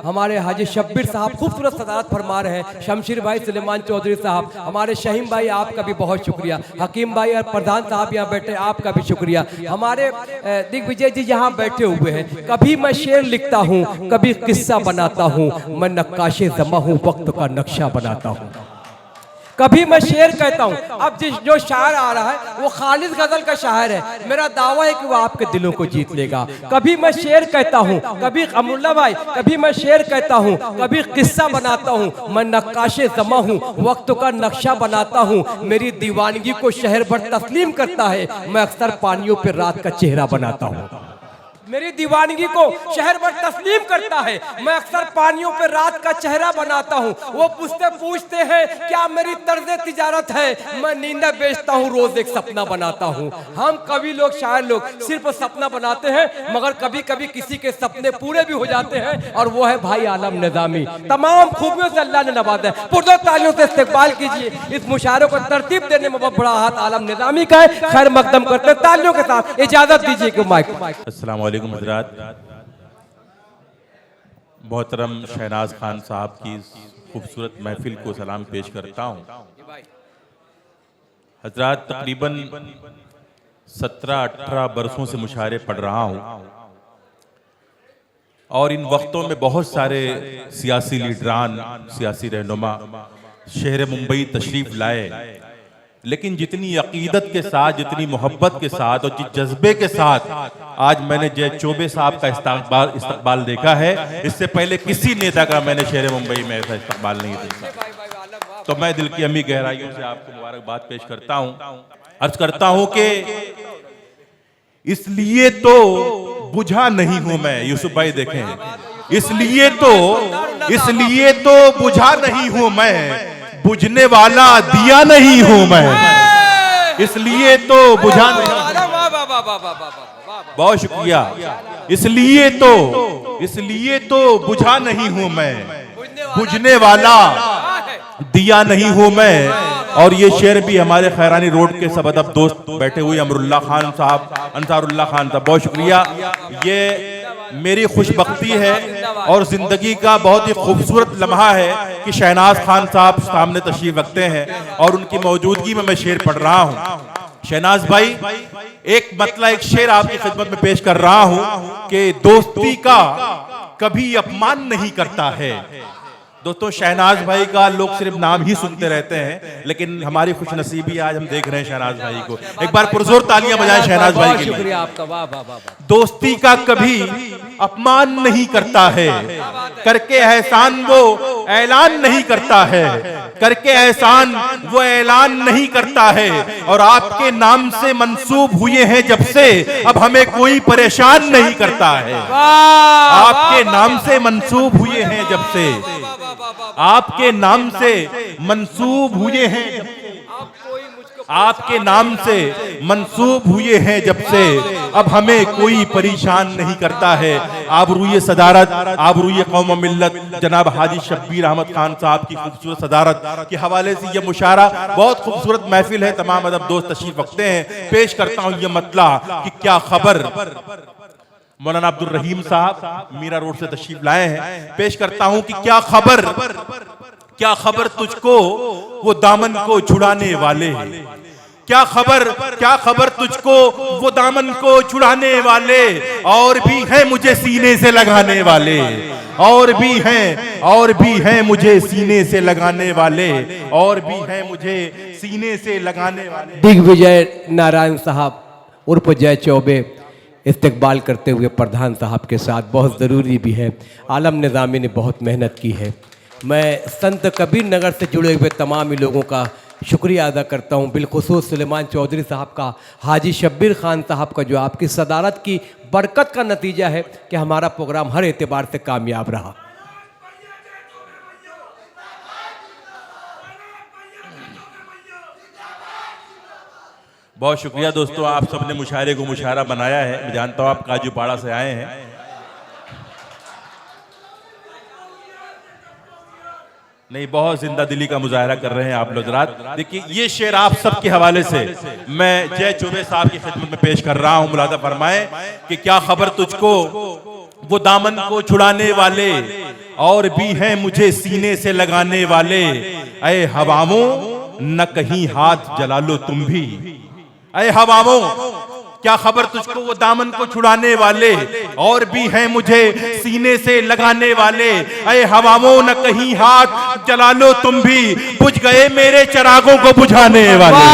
हमारे हाजी शब्बीर साहब खूबसूरत सदारत फरमा रहे हैं, शमशीर भाई, सुलेमान चौधरी साहब, हमारे शहीम भाई आपका भी बहुत शुक्रिया, हकीम भाई और प्रधान साहब यहाँ बैठे आपका भी शुक्रिया, हमारे दिग्विजय जी यहाँ बैठे हुए हैं। कभी मैं शेर लिखता हूँ, कभी किस्सा बनाता हूँ, मैं नक्काशे ज़मा हूँ, वक्त का नक्शा बनाता हूँ। कभी मैं शेर कहता हूँ। अब जो शायर आ रहा है वो खालिद गजल का शायर है, मेरा दावा है कि वो आपके दिलों को जीत लेगा। कभी मैं शेर कहता हूँ, कभी अमुल्ला भाई, कभी मैं शेर कहता हूँ, कभी किस्सा बनाता हूँ, मैं नक्काशे ज़मा हूँ, वक्त का नक्शा बनाता हूँ। मेरी दीवानगी को शहर भर तस्लीम करता है, मैं अक्सर पानियों पर रात का चेहरा बनाता हूँ। मेरी दीवानगी को शहर भर तस्लीम करता है, मैं अक्सर पानियों पे रात का चेहरा बनाता हूँ। वो पूछते हैं क्या मेरी तर्ज तिजारत है, मैं नींदा बेचता हूँ, रोज एक सपना बनाता हूँ। हम कवि लोग, शायर लोग सिर्फ सपना बनाते हैं, मगर कभी कभी किसी के सपने पूरे भी हो जाते हैं, और वो है भाई आलम निज़ामी। तमाम खूबियों से अल्लाह ने नवाजा है। पुरजोर तालियों से इस्तकबाल कीजिए। इस मुशायरे को तरतीब देने में बहुत बड़ा हाथ आलम निज़ामी का है। खैर मकदम करते हैं तालियों के साथ। इजाजत दीजिए कि माइक। अस्सलाम वालेकुम हज़रात, मोहतरम शहनाज खान साहब की खूबसूरत महफिल को सलाम पेश करता हूँ। हज़रात, तकरीबन 17-18 बरसों से मुशायरे पढ़ रहा हूँ, और इन वक्तों में बहुत सारे सियासी लीडरान, सियासी रहनुमा शहर मुंबई तशरीफ़ लाए, लेकिन जितनी अकीदत के साथ, जितनी मोहब्बत के साथ और जिस जज्बे के साथ आज मैंने जय चौबे साहब का इस्तकबाल देखा है, इससे पहले किसी नेता का मैंने शहर मुंबई में ऐसा इस्तकबाल नहीं देखा। तो मैं दिल की अमी गहराइयों से आपको मुबारकबाद पेश करता हूँ। अर्ज करता हूँ कि इसलिए तो बुझा नहीं हूं मैं, यूसुफ भाई देखें, इसलिए तो बुझा नहीं हूं मैं, बुझने वाला दिया नहीं हूं मैं, इसलिए तो बुझा नहीं। बहुत शुक्रिया। इसलिए तो बुझा नहीं हूं मैं, बुझने वाला दिया नहीं हूं मैं। और ये शेर भी हमारे खैरानी रोड के सबअदब दोस्त बैठे हुए अमरुल्लाह खान साहब, अंसारुल्लाह खान साहब, बहुत शुक्रिया। ये मेरी खुशबख्ती है और जिंदगी का बहुत ही खूबसूरत लम्हा है कि शहनाज खान साहब सामने तशरीफ रखते हैं और उनकी मौजूदगी में मैं शेर पढ़ रहा हूँ। शहनाज भाई, एक शेर आपकी खिदमत में पेश कर रहा हूँ कि दोस्ती का कभी अपमान नहीं करता है। दोस्तों, शहनाज भाई का लोग सिर्फ नाम ही सुनते रहते हैं, लेकिन हमारी खुशनसीबी आज हम देख रहे हैं शहनाज भाई को। एक बार पुरजोर तालियां बजाएं शहनाज भाई के लिए। शुक्रिया आपका, वाह वाह वाह। दोस्ती का कभी अपमान नहीं करता है, करके एहसान वो ऐलान नहीं करता है, करके एहसान वो ऐलान नहीं करता है। और आपके नाम से मंसूब हुए हैं जब से, अब हमें कोई परेशान नहीं करता है। आपके नाम से मंसूब हुए हैं जब से, आपके नाम से मंसूब हुए हैं, आपके नाम से मंसूब हुए हैं जब से, अब हमें कोई परेशान नहीं करता है। आबरूए सदारत, आबरूए कौम मिल्लत जनाब हाजी शब्बीर अहमद खान साहब की खूबसूरत सदारत के हवाले से यह मुशायरा बहुत खूबसूरत महफिल है। तमाम अदब दोस्त तशरीफ रखते हैं। पेश करता हूँ यह मतला कि क्या खबर। मौलाना अब्दुल रहीम साहब मीरा रोड से तशरीफ लाए हैं। पेश करता हूं कि क्या खबर तुझको वो दामन को छुड़ाने वाले, क्या खबर तुझको वो दामन को छुड़ाने वाले, और भी हैं मुझे सीने से लगाने वाले, और भी हैं मुझे सीने से लगाने वाले, और भी हैं मुझे सीने से लगाने वाले। दिग्विजय नारायण साहब उर्फ जय चौबे इस्तकबाल करते हुए प्रधान साहब के साथ, बहुत ज़रूरी भी है। आलम निज़ामी ने बहुत मेहनत की है। मैं संत कबीर नगर से जुड़े हुए तमाम ही लोगों का शुक्रिया अदा करता हूँ, बिलखुसूस सुलेमान चौधरी साहब का, हाजी शब्बीर खान साहब का, जो आपकी सदारत की बरकत का नतीजा है कि हमारा प्रोग्राम हर एतबार से कामयाब रहा। बहुत शुक्रिया दोस्तों, आप सबने मुशायरे को मुशायरा बनाया है। मैं जानता हूँ आप काजूपाड़ा से आए हैं। नहीं, बहुत जिंदा दिली का मुजाहरा कर रहे हैं आप लोग। रात देखिए, ये शेर आप सबके हवाले से मैं जय चौबे साहब की खिदमत में पेश कर रहा हूँ। मुलादा फरमाए कि क्या खबर तुझको वो दामन को छुड़ाने वाले, और भी हैं मुझे सीने से लगाने वाले। ऐ हवाओं न कहीं हाथ जला लो तुम भी। ऐ हवाओं क्या खबर तुझको वो दामन को छुड़ाने वाले, और भी हैं मुझे सीने से लगाने वाले। ऐ हवाओं न कहीं हाथ जला लो तुम भी। बुझ गए मेरे चिरागों को बुझाने वाले,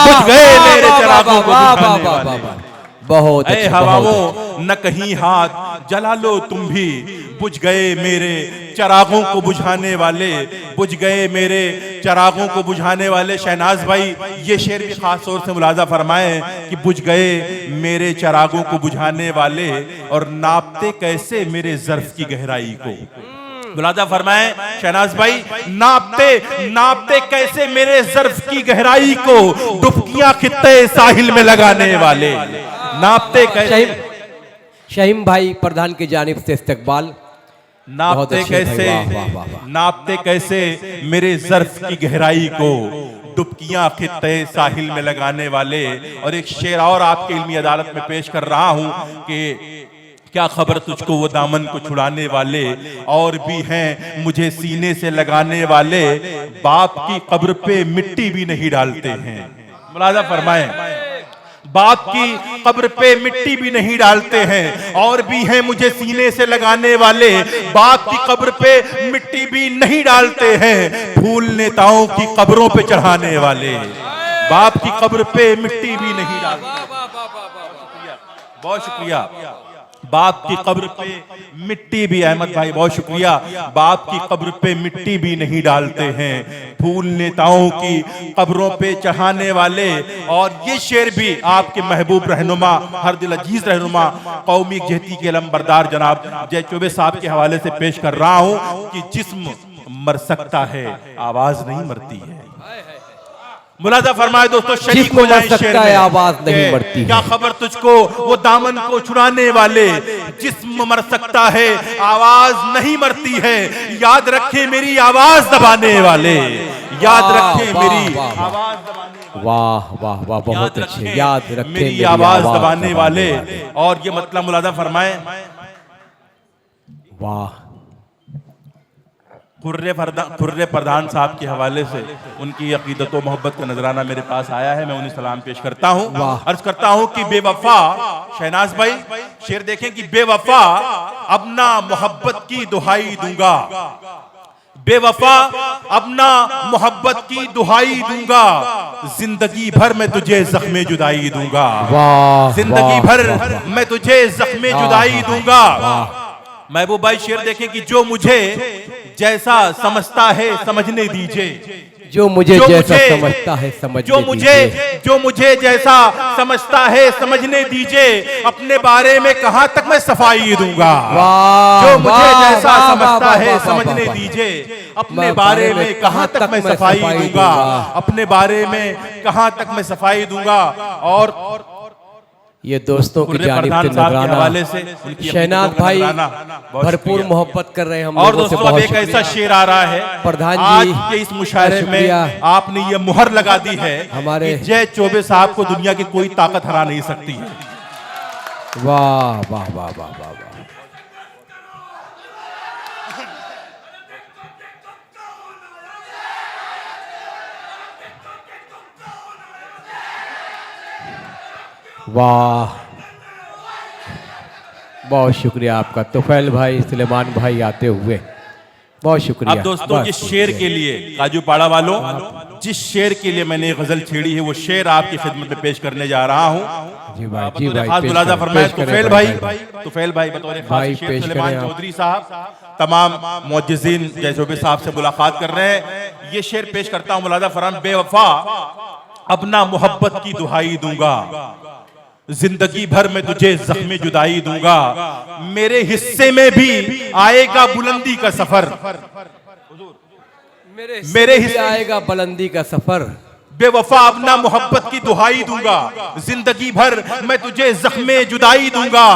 बुझ गए मेरे चिरागों को बुझाने वाले। बहुत ऐ हवाओं न कहीं हाथ जला लो तुम भी। बुझ गए मेरे चिरागों को बुझाने वाले, बुझ गए मेरे चिरागों को बुझाने वाले। शहनाज भाई ये शेर भी खास तौर से मुलाजा फरमाए कि बुझ गए मेरे चिरागों को बुझाने वाले, और नापते कैसे मेरे ज़र्फ की गहराई को। मुलाजा फरमाए शहनाज भाई, नापते कैसे मेरे ज़र्फ की गहराई को। डुबकियां खित्ते साहिल में लगाने वाले, नापते कैसे। शहीम भाई प्रधान की जानिब से इस्तकबाल। नापते कैसे, नापते कैसे मेरे ज़र्फ की गहराई को। डुबकियां खित्ते साहिल में लगाने वाले। और एक शेर और आपके इल्मी अदालत में पेश कर रहा हूं कि क्या खबर तुझको वो दामन को छुड़ाने वाले, और भी हैं मुझे सीने से लगाने वाले। बाप की कब्र पे मिट्टी भी नहीं डालते हैं। मुलाजा फरमाएं, बाप की कब्र पे मिट्टी भी नहीं डालते हैं, और भी हैं मुझे सीने से लगाने वाले। बाप की कब्र पे मिट्टी भी नहीं डालते हैं, फूल नेताओं की कब्रों पे चढ़ाने वाले। बाप की कब्र पे मिट्टी भी नहीं डालते। बहुत शुक्रिया। बाप की कब्र पे मिट्टी भी, अहमद भाई बहुत शुक्रिया, बाप की कब्र पे मिट्टी भी नहीं डालते हैं, फूल नेताओं की कब्रों पे चढ़ाने वाले। और ये शेर भी आपके महबूब रहनुमा, हर दिल अजीज रहनुमा, कौमी यकजहती के अलमबरदार जनाब जय चौबे साहब के हवाले से पेश कर रहा हूं कि जिस्म मर सकता है, आवाज नहीं मरती है। मुलाजा फरमाए दोस्तों, शरीक हो जाए शेर में, आवाज नहीं मरती। क्या खबर तुझको वो दामन को छुड़ाने वाले। जिस्म मर सकता है, आवाज नहीं मरती है। याद रखे मेरी आवाज दबाने वाले, याद रखे मेरी आवाज दबाने। वाह वाह वाह, बहुत अच्छे। याद रखे मेरी आवाज दबाने वाले। और ये मतलब मुलाजा फरमाए, वाह। खुर्रे प्रधान साहब के हवाले से उनकी अकीदत व मोहब्बत का नजराना मेरे पास आया है, मैं उन्हें सलाम पेश करता हूँ। अर्ज करता हूँ कि बेवफा, शहनाज भाई शेर देखें कि बेवफा अब ना मोहब्बत की दुहाई दूंगा। बेवफा अब ना मोहब्बत की दुहाई दूंगा। जिंदगी भर मैं तुझे जख्मे जुदाई दूंगा। जिंदगी भर मैं तुझे जख्मे जुदाई दूंगा। महबूब भाई शेर देखें कि जो मुझे जैसा समझता है समझने दीजिए। जो मुझे जैसा समझता है समझने दीजिए। जो मुझे जैसा समझता है समझने दीजिए। अपने बारे में कहां तक मैं सफाई दूंगा। जो मुझे जैसा समझता है समझने दीजिए। अपने बारे में कहां तक मैं सफाई दूंगा। अपने बारे में कहां तक मैं सफाई दूंगा। और ये दोस्तों की जानिब से नजराना शहनाज भाई भरपूर मोहब्बत कर रहे हैं हम। और दोस्तों अब एक ऐसा शेर आ रहा है प्रधान आज के इस मुशायरे में, आपने ये मुहर लगा दी है हमारे जय चौबे साहब को दुनिया की कोई ताकत हरा नहीं सकती है। वाह वाह वाह वाह वाह वाह। वाह, बहुत शुक्रिया आपका तुफैल भाई, सुलेमान भाई आते हुए, बहुत शुक्रिया। अब दोस्तों जिस शेर के लिए काजू पाड़ा वालों, जिस शेर के लिए मैंने गजल छेड़ी है वो शेर आपकी खिदमत में पेश करने जा रहा हूँ। जी भाई, जी भाई, मुलाजा फरमाए तुफैल भाई बतौर खास शेख सुलेमान चौधरी साहब तमाम मुअज्जिज़ीन जय चौबे साहब से मुलाकात कर रहे हैं। ये शेर पेश करता हूँ। मुलाजा फरमाए, बेवफा अब ना मोहब्बत की दुहाई दूंगा। जिंदगी भर में तुझे जख्मे जुदाई दूंगा। मेरे हिस्से में भी आएगा बुलंदी का सफर। मेरे हिस्से आएगा बुलंदी का सफर। बेवफा अपना मोहब्बत की दुहाई दूंगा। जिंदगी भर मैं तुझे जख्मे जुदाई दूंगा।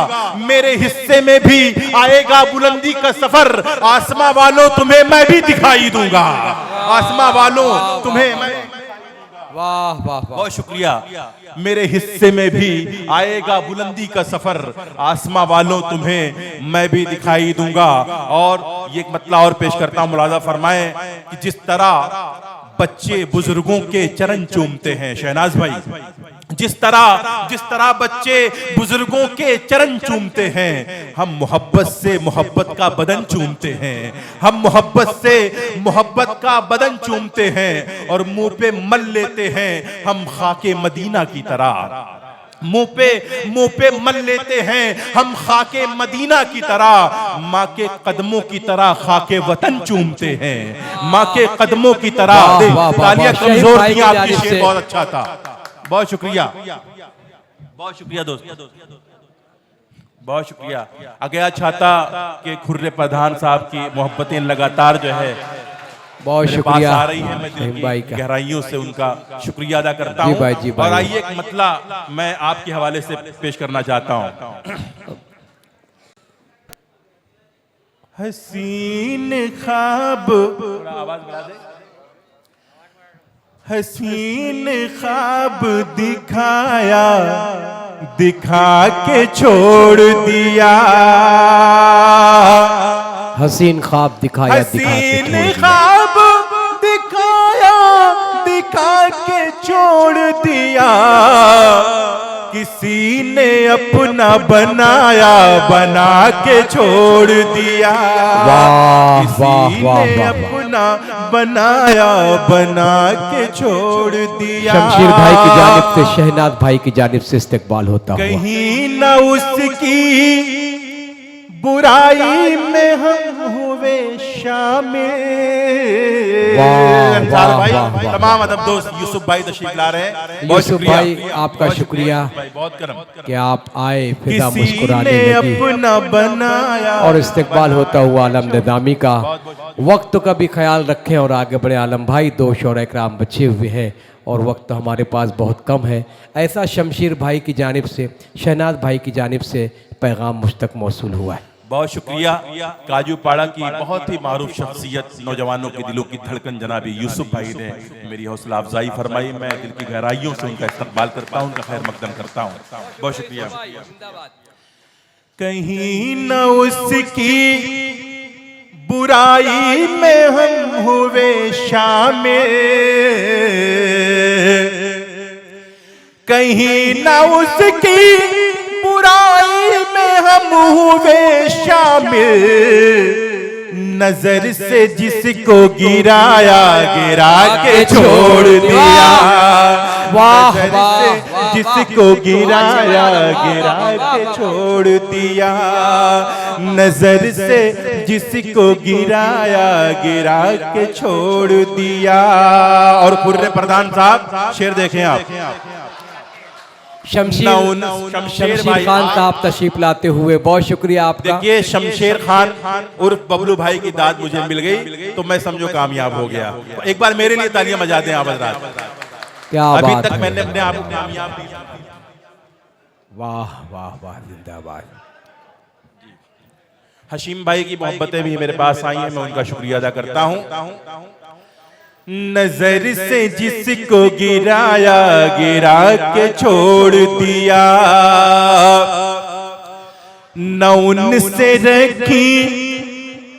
मेरे हिस्से में भी आएगा बुलंदी का सफर। आसमां वालों तुम्हें मैं भी दिखाई दूंगा। आसमां वालों तुम्हें मैं वाह वाह वाह, बहुत शुक्रिया। मेरे हिस्से में भी आएगा बुलंदी का सफर, आसमां वालों तुम्हें मैं भी दिखाई दूंगा। और ये एक मतला और पेश करता हूं, मुलाजा फरमाएं कि जिस तरह बच्चे बुजुर्गों के चरण चूमते हैं, शहनाज भाई, जिस तरह बच्चे बुजुर्गों के चरण चूमते हैं, हम मोहब्बत से मोहब्बत का बदन चूमते हैं, हम मोहब्बत से मोहब्बत का बदन चूमते हैं और मुंह पे मल लेते हैं हम खाके मदीना की तरह। मुंह पे मल लेते हैं हम खाके मदीना की तरह। माँ के कदमों की तरह खाके वतन चूमते हैं, माँ के कदमों की तरह। तालियां कमजोर थी, आपकी शेर बहुत अच्छा था। बहुत शुक्रिया, बहुत शुक्रिया दोस्त, बहुत शुक्रिया। अगया चाहता कि खुर्रे प्रधान साहब की मोहब्बतें लगातार जो है बहुत शुक्रिया आ रही है। मैं दिल की गहराइयों से उनका शुक्रिया अदा करता हूं। और आइए एक मतला मैं आपके हवाले से पेश करना चाहता हूं। हसीन ख्वाब, आवाज बढ़ा दे। हसीन ख्वाब दिखाया, दिखा के छोड़ दिया। हसीन ख्वाब दिखाया, हसीन ख्वाब दिखाया, दिखा के छोड़ दिया। किसी ने अपना बनाया, बना के छोड़ दिया। किसी ने अपना बनाया, बना के छोड़ दिया। शमशीर भाई की जानिब से, शहनाज भाई की जानिब से इस्तकबाल होता हुआ। कहीं न उसकी बुराई में हम हुए शामिल। अंसार भाई, तमाम अदब दोस्त, यूसुफ भाई तशरीफ ला रहे हैं। यूसुफ भाई आपका शुक्रिया बहुत करम कि आप आए, फिजा मुस्कुराने लगी अपना बनाया और इस्तकबाल होता हुआ आलम निज़ामी का। वक्त का भी ख्याल रखें और आगे बढ़े आलम भाई। दो शौरा इकराम बचे हुए हैं और वक्त हमारे पास बहुत कम है। ऐसा शमशीर भाई की जानिब से, शहनाज भाई की जानिब से पैगाम मुझ तक मौसूल हुआ है। बहुत शुक्रिया। काजू पाड़ा की बहुत ही मारूफ शख्सियत, नौजवानों के दिलों की धड़कन जनाबी यूसुफ भाई ने मेरी हौसला अफजाई फरमाई। मैं दिल की गहराइयों से उनका इस्तकबाल करता हूँ, उनका खैर मकदम करता हूँ। बहुत शुक्रिया। कहीं न उसकी बुराई में हम हुए शामिल, कहीं न उसकी बुराई में हम हुए शामिल। नजर से जिसको गिराया, गिरा के छोड़ दिया। नजर से जिसको गिराया, गिरा के छोड़ दिया। नजर से जिसको गिराया, गिरा के छोड़ दिया। और खुर्रे प्रधान साहब शेर देखें आप। शमशीर खान साहब तशरीफ लाते हुए बहुत शुक्रिया आपका। देखिए, शमशेर खान उर्फ बबलू भाई की दाद मुझे मिल गई तो मैं समझो कामयाब हो गया। एक बार मेरे लिए तालियां बजा दें आप हज़रात। क्या अभी बात तक है। मैंने अपने आप को कामयाब नहीं। वाह वाह वाह, जिंदाबाद। हशीम भाई की मोहब्बतें भी मेरे पास आई हैं, मैं उनका शुक्रिया अदा करता हूँ। नजर से जिसको गिराया, गिरा के छोड़ दिया। न उनसे रखी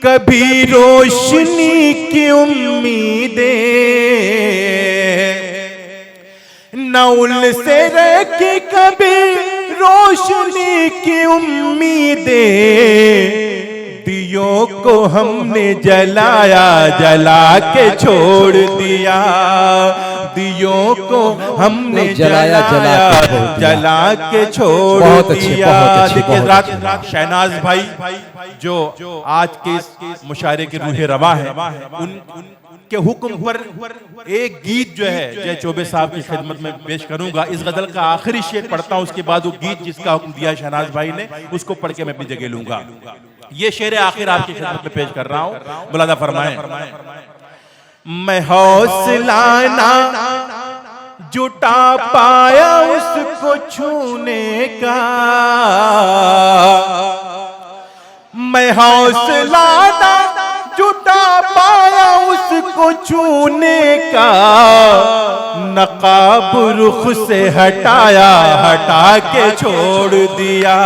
कभी रोशनी की उम्मीदें, न उनसे रखी कभी रोशनी की उम्मीदें। दियों को हमने जलाया, जला के छोड़ दिया। दियों को हमने जलाया, जला के छोड़ दिया। देखिए रात शहनाज भाई जो आज के इस मुशायरे के रूहे रवा है, उनके हुक्म पर एक गीत जो है जय चौबे साहब की खिदमत में पेश करूंगा। इस गजल का आखिरी शेर पढ़ता हूं, उसके बाद वो गीत जिसका हुक्म दिया शहनाज भाई ने उसको पढ़ के मैं अपनी जगह लूंगा। ये शेर आखिर आपकी खिदमत में पेश कर रहा हूं, मुलादा फरमाएं। मैं हौसला ना जुटा पाया उसको छूने का, मैं हौसला ना जुटा पाया उसको छूने का। नकाब रुख से हटाया, हटा के छोड़ दिया।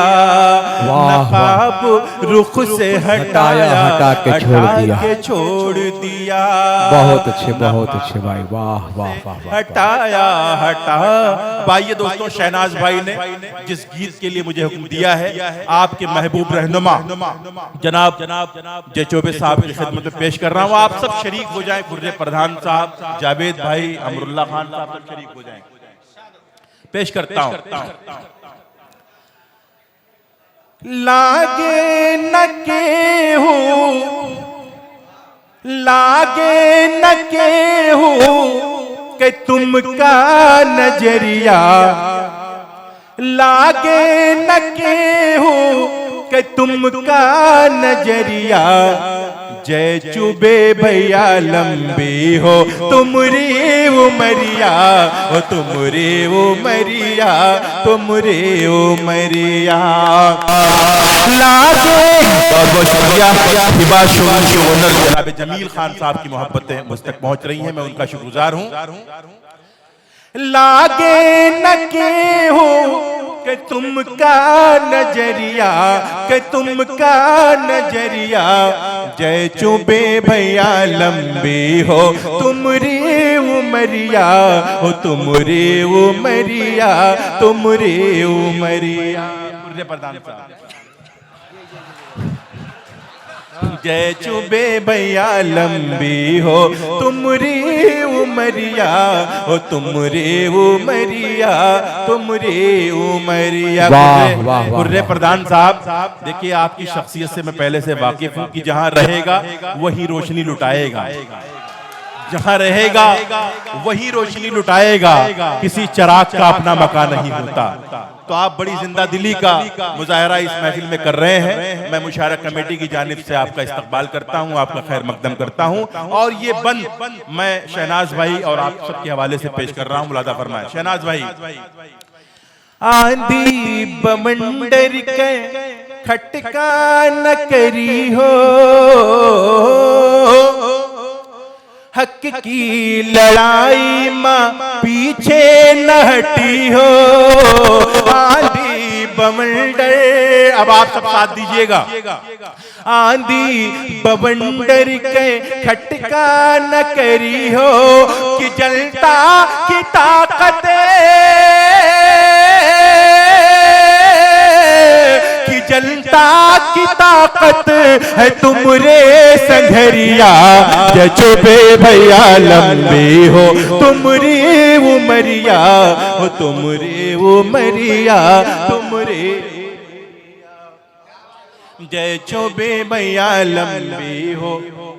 नकाब रुख से हटाया, हटा के छोड़ दिया। बहुत अच्छे भाई, वाह वाह वाह। हटाया हटा। भाई दोस्तों, शहनाज भाई ने जिस गीत के लिए मुझे हुक्म दिया है, आपके महबूब रहनुमा जनाब जय चौबे साहब की खिदमत में पेश कर रहा हूँ। आप सब शरीक हो जाएं, खुर्रे प्रधान साहब, जावेद भाई, अमरुल्लाह खान साहब सब शरीक हो जाएं। पेश करता हूँ। लागे न केहू, लागे न केहू कि तुमका नजरिया, लागे न केहू कि तुमका नजरिया। जय चुबे भैया लंबी हो तुमरी उमरिया, ओ तुमरी उमरिया, तुमरी उमरिया। लागे बहुत बहुत शुक्रिया। हिबा शोरूम के ओनर जनाब जमील खान साहब की मोहब्बतें मुझ तक पहुंच रही हैं, मैं उनका शुक्रगुजार हूं। लागे न केहू कि तुमका नजरिया, कि तुमका नजरिया। जय चुबे भैया लंबी हो तुमरी उमरिया, हो तुमरी उमरिया, तुमरी उमरिया। प्रधान साहब जय चुबे भैया लंबी हो तुमरी उमरिया, हो तुमरी उमरिया, तुमरी उमरिया। गुर्रे प्रधान साहब, देखिए आपकी शख्सियत से मैं पहले से वाकिफ हूँ कि जहाँ रहेगा वही रोशनी लुटाएगा, जहाँ रहेगा वही रोशनी लुटाएगा। किसी चिराग का अपना मकान नहीं होता। तो आप बड़ी जिंदा दिली का मुजाहरा इस महफिल में कर रहे हैं। मैं मुशारक कमेटी की जानिब से आपका इस्तकबाल करता हूं, आपका खैर मकदम करता हूं। और ये बंद मैं शहनाज भाई और आप सबके हवाले से पेश कर रहा हूं। मुलादा फरमाएं शहनाज भाई। आंधी बमंडर के खटका न करी हो, हक की लड़ाई मां पीछे न हटी हो। आंधी बवंडर, अब आप सब साथ दीजिएगा। आंधी बवंडर के खटका न करी हो, कि जलता की ताकत, कि जलता की ताकत है तुमरे संघरिया। जय चुबे भैया लंबी हो तुमरी उमरिया, हो तुमरी उमरिया, तुमरी। जय चुबे भैया लंबी हो।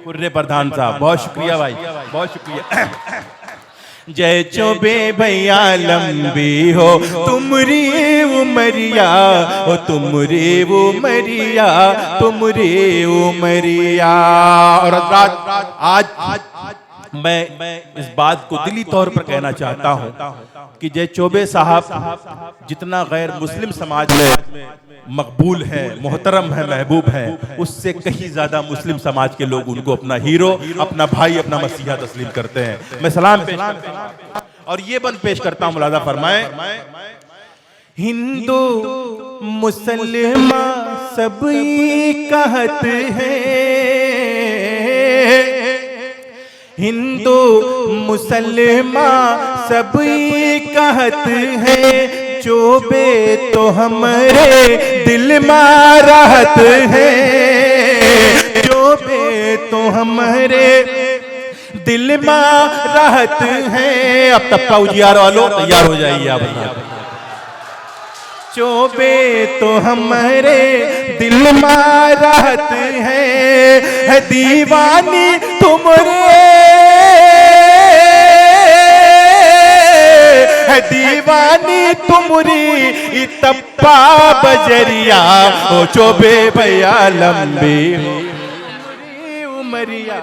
कुर्रे प्रधान साहब बहुत शुक्रिया भाई, बहुत शुक्रिया। जय चुबे भैया लंबी हो तुमरी उमरिया, हो तुमरी उमरिया, तुमरी उमरिया। और आज मैं इस बात को दिली तौर पर कहना चाहता हूं कि जय चौबे साहब जितना गैर मुस्लिम समाज में मकबूल है, मोहतरम है, महबूब है, उससे कहीं ज्यादा मुस्लिम समाज के लोग उनको अपना हीरो, अपना भाई, अपना मसीहा तस्लीम करते हैं। मैं सलाम पेश और ये बंद पेश करता हूं। मुलादा फरमाएं। हिंदू मुसलमान सब कहत हैं, हिंदू मुसलमान सब कहत हैं। चोबे तो हमारे दिल में रहत है, चोबे तो हमारे दिल में रहत है। अब तब का उजियार वालों तैयार हो जाइए आप। चोबे तो हमारे दिल में रहत है, दीवानी तुमरे, दीवानी तुमरी तप्पा बजरिया। ओ चोबे भैया लंबी उमरिया।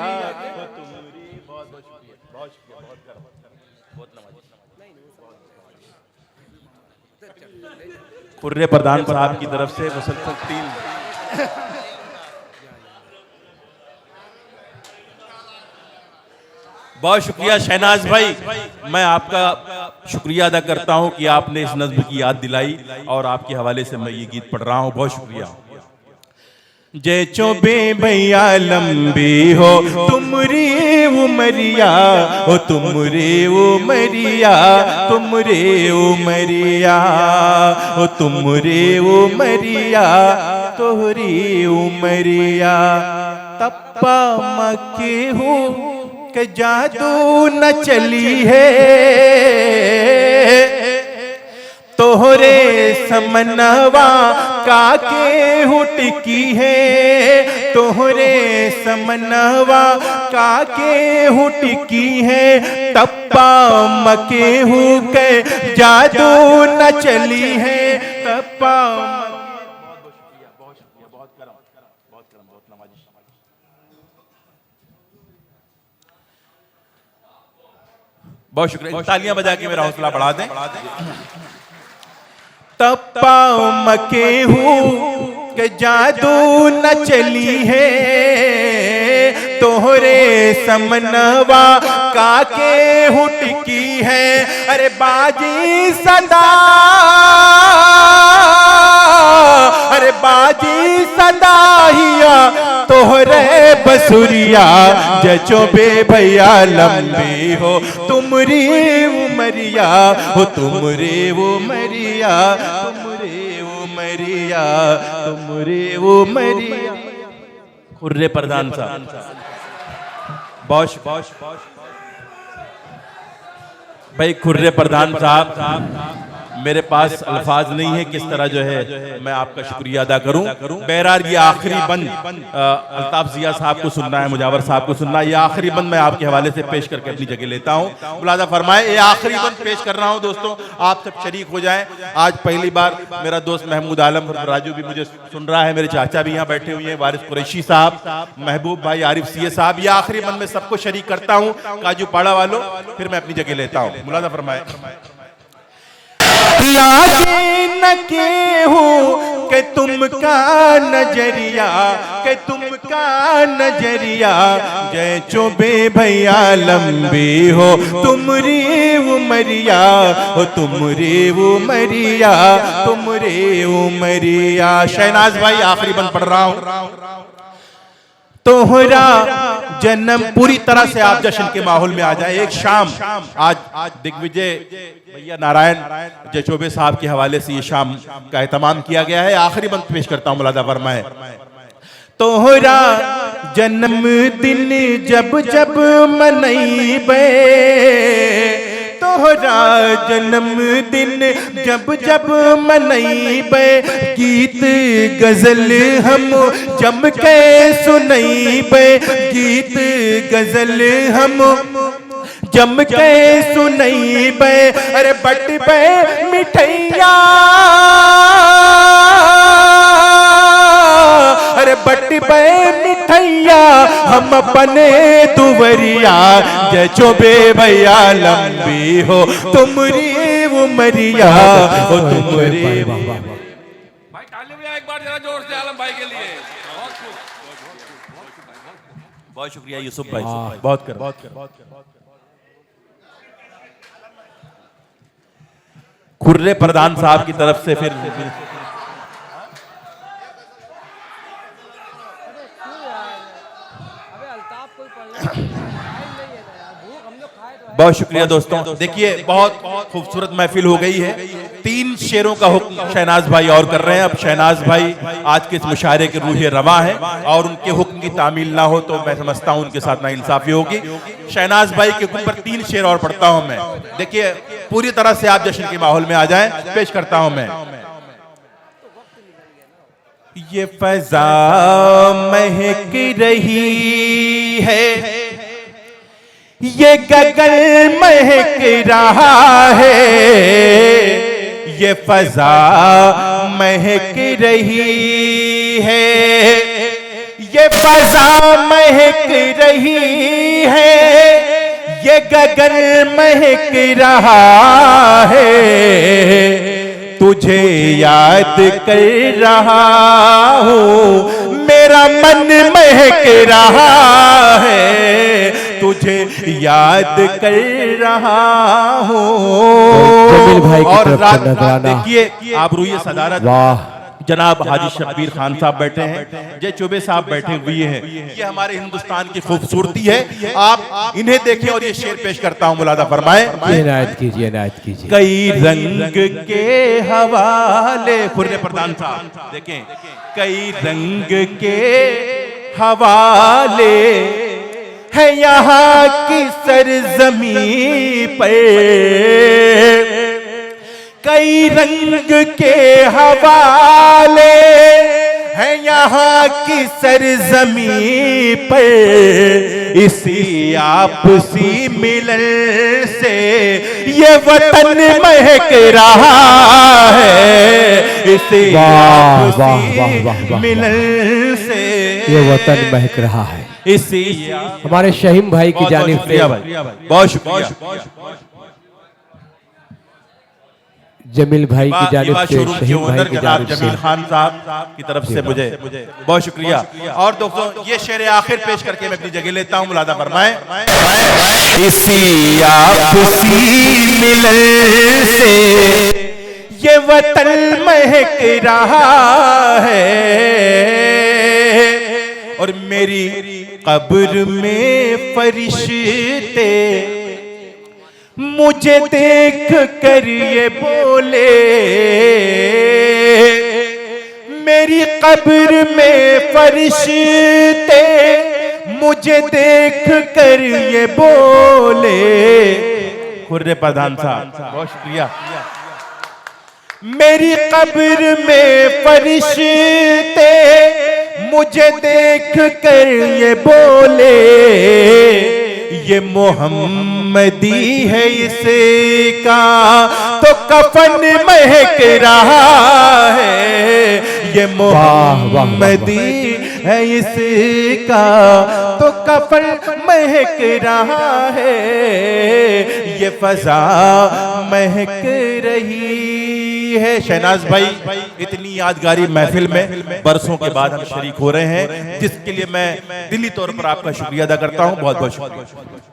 कुर्रे प्रधान साहब की तरफ से मुसलसल 3 बहुत शुक्रिया शहनाज भाई, मैं आपका शुक्रिया अदा करता हूं कि आपने इस नज़्म की याद दिलाई और आपके हवाले से मैं ये गीत पढ़ रहा हूं। बहुत शुक्रिया। जय चौबे भैया लंबी हो तुमरी उमरिया, हो तुमरे उमरिया, तुमरे उमरिया, हो तुमरे उमरिया, तोहरी उमरिया। तप्पा मके हो के जादू न चली है, तोहरे समनवा काके हुटकी है, तोहरे समनवा काके हुटकी है। तप्पा मके हु के जादू न चली है, तप्पा। बहुत शुक्रिया, तालियां बजा के मेरा हौसला बढ़ा दें। तप्पा मके हूँ के जादू न चली है, तोहरे समनवा काके हुटकी है। अरे बाजी सदा, अरे बाजी सदा हिया तोहरे बसुरिया। जय चौबे भैया लंबी हो तुमरी उमरिया, हो तुमरे उमरिया, तुमरे उमरिया, तुमरे उमरिया। खुर्रे प्रधान साहब, बॉश भाई, खुर्रे प्रधान साहब, मेरे पास अल्फाज नहीं है किस तरह जो है मैं आपका शुक्रिया अदा करूं। बहरहाल ये आखिरी बंद अल्ताफ जिया साहब को सुनना है, मुजावर साहब को सुनना है। ये आखिरी बंद मैं आपके हवाले से पेश करके अपनी जगह लेता हूं। मुलाजा फरमाए, ये आखिरी बंद पेश कर रहा हूं दोस्तों, आप सब शरीक हो जाएं। आज पहली बार मेरा दोस्त महमूद आलम राजू भी मुझे सुन रहा है, मेरे चाचा भी यहाँ बैठे हुए हैं, वारिस कुरैशी साहब, महबूब भाई, आरिफ सीए साहब। ये आखिरी बंद में सबको शरीक करता हूँ, काजू पाड़ा वालों, फिर मैं अपनी जगह लेता हूँ। मुलाजा फरमाए। लागे न के हो कि तुमका नजरिया, कि तुमका नजरिया। जय चौबे भैया लंबी हो तुमरी उमरिया, हो तुमरे उमरिया, तुमरे उमरिया। शहनाज भाई, आखिरी बंद पढ़ रहा हूं। तोहरा जन्म, पूरी तरह से आप जश्न के माहौल में आ जाए। एक शाम आज दिग्विजय भैया नारायण जय चौबे साहब के हवाले से ये शाम का एहतमाम किया गया है। आखिरी बंद पेश करता हूं, मुलाजा फरमाए। तोहरा जन्मदिन जब जब मनैबे, तोहरा जन्मदिन जब जब मनैबे। गीत गजल हम जम के सुनैबे, गीत गजल हम जम के सुनैबे। अरे बटबे मिठैया, अरे बटबे मिठैया हम अपने दुवरिया। जय चौबे भैया लंबी हो तुमरी उमरिया, हो तुमरे। भाई ताली बजाओ एक बार जरा जोर से आलम भाई के लिए। बहुत शुक्रिया यूसुफ भाई, बहुत कर। खुर्रे प्रधान साहब की तरफ से फिर बहुत शुक्रिया दोस्तों। देखिए बहुत खूबसूरत महफिल हो गई है। 3 शेरों का हुक्म शहनाज भाई और कर रहे हैं। अब शहनाज भाई आज के इस मुशायरे के रूह रवा है और उनके हुक्म की तामील ना हो तो मैं समझता हूं उनके साथ नाइंसाफी होगी। शहनाज भाई के हुक्म पर 3 शेर और पढ़ता हूं मैं। देखिए पूरी तरह से आप जश्न के माहौल में आ जाएं। पेश करता हूं मैं। ये फज़ा महक रही है, ये गगन महक रहा है, ये फज़ा महक रही है, ये फज़ा महक रही है, ये गगन महक रहा है। तुझे याद कर रहा हूँ, मेरा मन महक रहा है। तुझे याद कर रहा हूँ। जमील भाई की और तरफ से रात नजराना। देखिए आबरूए सदारत वाह, जनाब हाजी शब्बीर खान साहब बैठे हैं, जय चौबे साहब बैठे हुए हैं। ये हमारे हिंदुस्तान की खूबसूरती है। आप इन्हें देखें और ये शेर पेश करता हूं, मुलादा फरमाए। इनायत कीजिए, इनायत कीजिए। कई रंग के हवाले, खुर्रे प्रधान साहब देखें, कई रंग के हवाले है यहाँ की सरजमी पर, कई रंग के हवाले हैं यहाँ की सरजमी पर, इसी आपसी मिलन से ये वतन महक रहा है, इसी आपसी मिलन से ये वतन महक रहा है। इसी हमारे शहीम भाई की जानिब से बहुत शुक्रिया। जमील भाई की जानिब से, शोरूम के शहीम भाई ओनर की जनाब जानिब जमील से खान साहब की तरफ से मुझे बहुत शुक्रिया। और दोस्तों ये शेर आखिर पेश करके मैं अपनी जगह लेता हूं, मुलादा फरमाए। इसी आपसी मिलन से ये वतन महक रहा है, और मेरी कब्र में फरिश्ते मुझे देख कर ये बोले, मेरी कब्र में फरिश्ते मुझे देख कर ये बोले। खुर्रे प्रधान साहब बहुत शुक्रिया। मेरी कब्र में फरिश्ते मुझे देख कर ये बोले, ये मोहम्मदी है इसका तो कफन महक रहा है, ये मोहम्मदी है इसका तो कफन महक रहा है, ये फजा महक रही है। शहनाज भाई, इतनी यादगारी महफिल में बरसों के बाद हम शरीक हो रहे हैं, जिसके लिए मैं दिली तौर पर आपका शुक्रिया अदा करता हूं। बहुत बहुत शुक्रिया।